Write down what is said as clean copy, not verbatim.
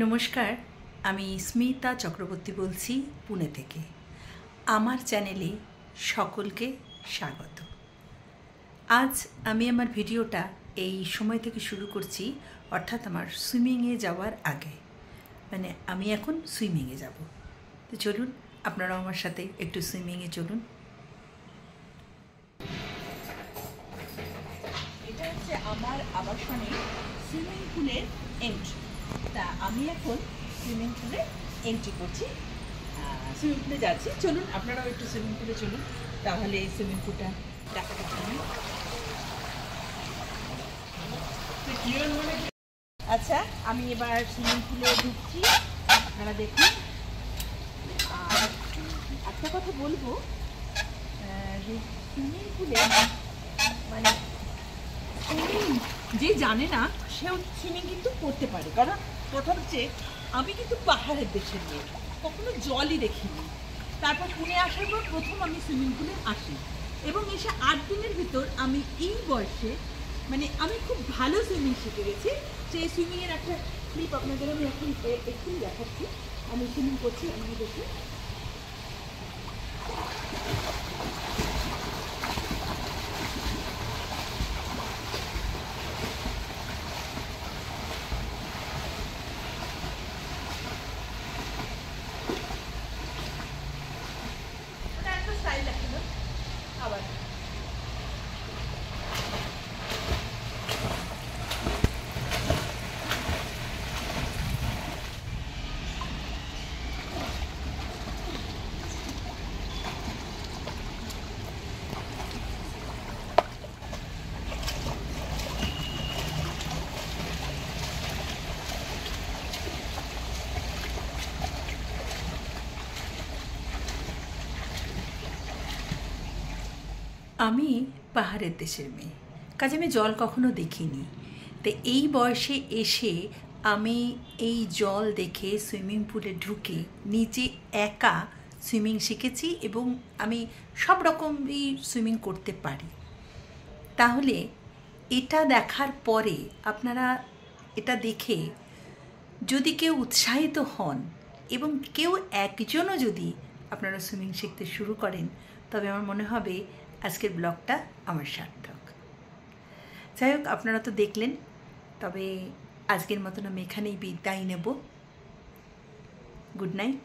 নমস্কার, আমি স্মিতা চক্রবর্তী বলছি পুনে থেকে। আমার চ্যানেলে সকলকে স্বাগত। আজ আমি আমার ভিডিওটা এই সময় থেকে শুরু করছি, অর্থাৎ আমার সুইমিংয়ে যাওয়ার আগে। মানে আমি এখন সুইমিংয়ে যাব। তো চলুন আপনারাও আমার সাথে একটু সুইমিংয়ে চলুন। এটা হচ্ছে আমার আবাসনের সুইমিং পুলের এন্ট্রি। তা আমি এখন সুইমিং পুলে এন্ট্রি করছি, সুইমিং পুলে যাচ্ছি। চলুন আপনারাও একটু সুইমিং পুলে চলুন, তাহলে এই সুইমিং পুলটা দেখাতে পারেন। আচ্ছা, আমি এবার সুইমিং পুলে ঢুকছি, আপনারা দেখুন। আর একটা কথা বলবো, যে সুইমিং পুলে মানে যে জানে না সেও সুইমিং কিন্তু করতে পারে। কারণ কথা হচ্ছে, আমি কিন্তু পাহাড়ের দেশের মেয়ে, কখনো জলই দেখিনি। তারপর পুনে আসার পর প্রথম আমি সুইমিং পুলে আসি, এবং এসে 8 দিনের ভিতর আমি এই বয়সে আমি খুব ভালো সুইমিং শিখে গেছি। সেই সুইমিংয়ের একটা ক্লিপ আপনাদের আমি এখন এক্ষুনি দেখাচ্ছি। আমি সুইমিং করছি, আমি দেখি। আবার আমি পাহাড়ের দেশের মেয়ে, কাজে আমি জল কখনো দেখিনি। তো এই বয়সে এসে আমি এই জল দেখে সুইমিং পুলে ঢুকে নিজে একা সুইমিং শিখেছি, এবং আমি সব রকমই সুইমিং করতে পারি। তাহলে এটা দেখার পরে আপনারা এটা দেখে যদি কেউ উৎসাহিত হন, এবং কেউ একজনও যদি আপনারা সুইমিং শিখতে শুরু করেন, তবে আমার মনে হবে আজকের ব্লগটা আমার সার্থক। যাই হোক, আপনারা তো দেখলেন। তবে আজকের মতন আমি এখানেই বিদায় নেব। Good night.